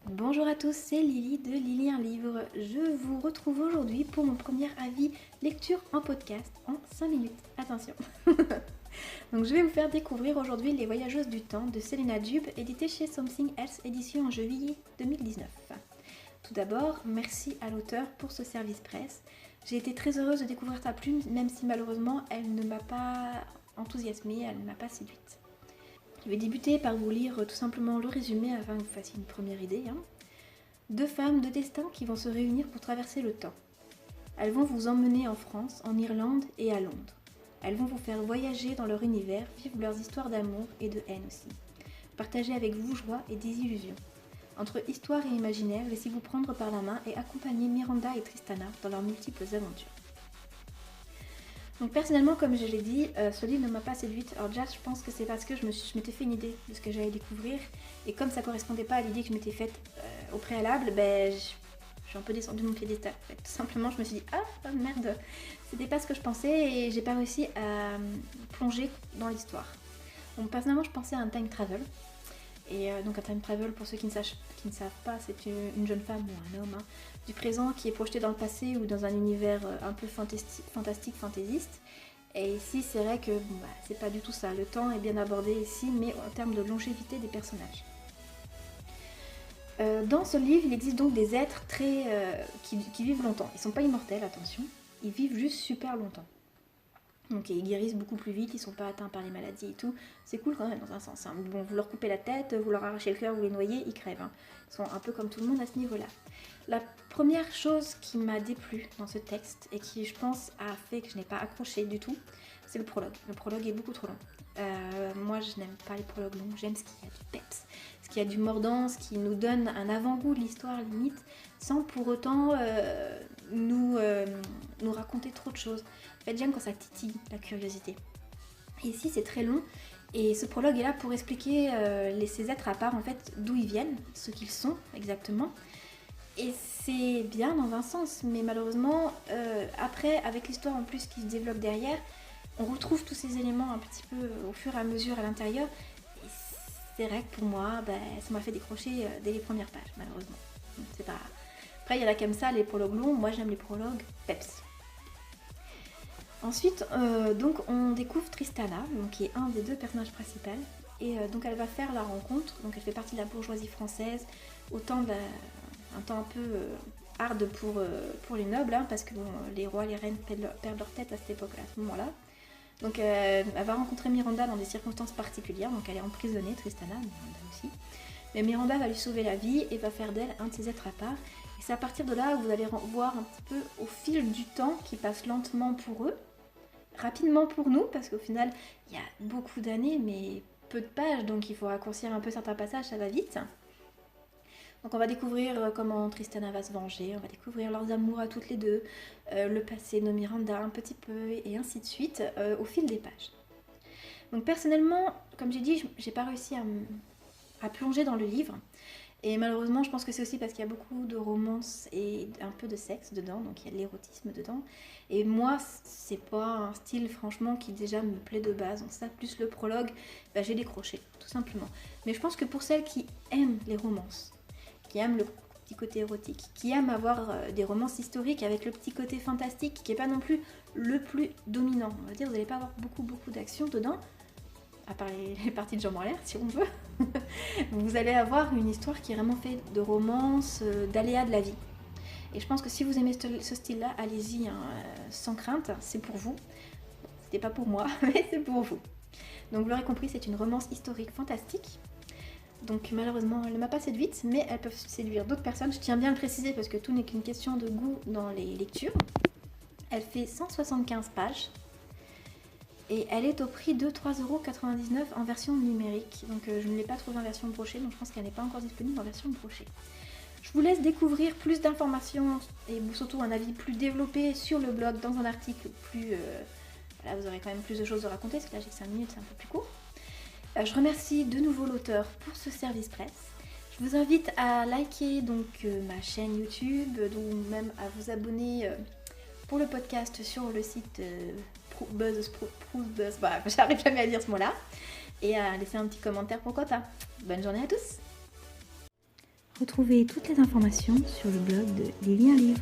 Bonjour à tous, c'est Lily de Lily un livre. Je vous retrouve aujourd'hui pour mon premier avis lecture en podcast en 5 minutes. Attention. Donc je vais vous faire découvrir aujourd'hui Les Voyageuses du Temps de Selena Dube, édité chez Something Else édition en juillet 2019. Tout d'abord, merci à l'auteur pour ce service presse. J'ai été très heureuse de découvrir sa plume, même si malheureusement elle ne m'a pas enthousiasmée, elle ne m'a pas séduite. Je vais débuter par vous lire tout simplement le résumé afin que vous fassiez une première idée. Deux femmes de destin qui vont se réunir pour traverser le temps. Elles vont vous emmener en France, en Irlande et à Londres. Elles vont vous faire voyager dans leur univers, vivre leurs histoires d'amour et de haine aussi. Partager avec vous joie et désillusion. Entre histoire et imaginaire, laissez-vous prendre par la main et accompagner Miranda et Tristana dans leurs multiples aventures. Donc personnellement, comme je l'ai dit, ce livre ne m'a pas séduite. Alors déjà, je pense que c'est parce que je m'étais fait une idée de ce que j'allais découvrir. Et comme ça ne correspondait pas à l'idée que je m'étais faite au préalable, je suis un peu descendue de mon piédestal. En fait. Tout simplement, je me suis dit, ah merde, c'était pas ce que je pensais et j'ai pas réussi à plonger dans l'histoire. Donc personnellement, je pensais à un time travel. Et donc un time travel, pour ceux qui ne savent pas, c'est une jeune femme ou un homme du présent qui est projeté dans le passé ou dans un univers un peu fantastique, fantaisiste. Et ici, c'est vrai que c'est pas du tout ça. Le temps est bien abordé ici, mais en termes de longévité des personnages. Dans ce livre, il existe donc des êtres qui vivent longtemps. Ils ne sont pas immortels, attention. Ils vivent juste super longtemps. Donc ils guérissent beaucoup plus vite, ils ne sont pas atteints par les maladies et tout. C'est cool quand même dans un sens. Bon, vous leur coupez la tête, vous leur arrachez le cœur, vous les noyez, ils crèvent. Ils sont un peu comme tout le monde à ce niveau-là. La première chose qui m'a déplu dans ce texte et qui, je pense, a fait que je n'ai pas accroché du tout, c'est le prologue. Le prologue est beaucoup trop long. Moi, je n'aime pas les prologues longs, j'aime ce qu'il y a du peps, ce qu'il y a du mordant, ce qui nous donne un avant-goût de l'histoire limite, sans pour autant nous raconter trop de choses. En fait, j'aime quand ça titille la curiosité. Et ici, c'est très long. Et ce prologue est là pour expliquer ces êtres à part, en fait, d'où ils viennent, ce qu'ils sont exactement. Et c'est bien dans un sens, mais malheureusement, après, avec l'histoire en plus qui se développe derrière, on retrouve tous ces éléments un petit peu au fur et à mesure à l'intérieur. Et c'est vrai que pour moi, ça m'a fait décrocher dès les premières pages, malheureusement. Donc, c'est pas... Après, il y en a comme ça, les prologues longs. Moi, j'aime les prologues peps. Ensuite, donc on découvre Tristana, donc, qui est un des deux personnages principaux. Et donc elle va faire la rencontre. Donc elle fait partie de la bourgeoisie française, un temps un peu hard pour les nobles, parce que les rois, les reines perdent leur tête à cette époque-là, à ce moment-là. Donc elle va rencontrer Miranda dans des circonstances particulières. Donc elle est emprisonnée, Tristana, Miranda aussi. Mais Miranda va lui sauver la vie et va faire d'elle un de ses êtres à part. Et c'est à partir de là que vous allez voir un petit peu au fil du temps qui passe lentement pour eux, rapidement pour nous, parce qu'au final, il y a beaucoup d'années, mais peu de pages, donc il faut raccourcir un peu certains passages, ça va vite. Donc on va découvrir comment Tristana va se venger, on va découvrir leurs amours à toutes les deux, le passé de Miranda un petit peu, et ainsi de suite, au fil des pages. Donc personnellement, comme j'ai dit, j'ai pas réussi à plonger dans le livre. Et malheureusement, je pense que c'est aussi parce qu'il y a beaucoup de romance et un peu de sexe dedans, donc il y a de l'érotisme dedans. Et moi, c'est pas un style, franchement, qui déjà me plaît de base. Donc ça, plus le prologue, j'ai décroché, tout simplement. Mais je pense que pour celles qui aiment les romances, qui aiment le petit côté érotique, qui aiment avoir des romances historiques avec le petit côté fantastique, qui n'est pas non plus le plus dominant, on va dire, vous n'allez pas avoir beaucoup d'action dedans, à part les parties de jambes en l'air, si on veut. Vous allez avoir une histoire qui est vraiment faite de romance, d'aléas de la vie. Et je pense que si vous aimez ce style-là, allez-y, sans crainte, c'est pour vous. C'était pas pour moi, mais c'est pour vous. Donc vous l'aurez compris, c'est une romance historique fantastique. Donc malheureusement, elle ne m'a pas séduite, mais elles peuvent séduire d'autres personnes. Je tiens bien à le préciser parce que tout n'est qu'une question de goût dans les lectures. Elle fait 175 pages. Et elle est au prix de 3,99€ en version numérique. Donc je ne l'ai pas trouvée en version brochée, donc je pense qu'elle n'est pas encore disponible en version brochée. Je vous laisse découvrir plus d'informations et surtout un avis plus développé sur le blog dans un article plus... Là vous aurez quand même plus de choses à raconter, parce que là j'ai que 5 minutes, c'est un peu plus court. Je remercie de nouveau l'auteur pour ce service presse. Je vous invite à liker donc ma chaîne YouTube, ou même à vous abonner pour le podcast sur le site buzz, bah, j'arrive jamais à dire ce mot-là. Et à laisser un petit commentaire, pourquoi pas. Bonne journée à tous. Retrouvez toutes les informations sur le blog de Lily un livre.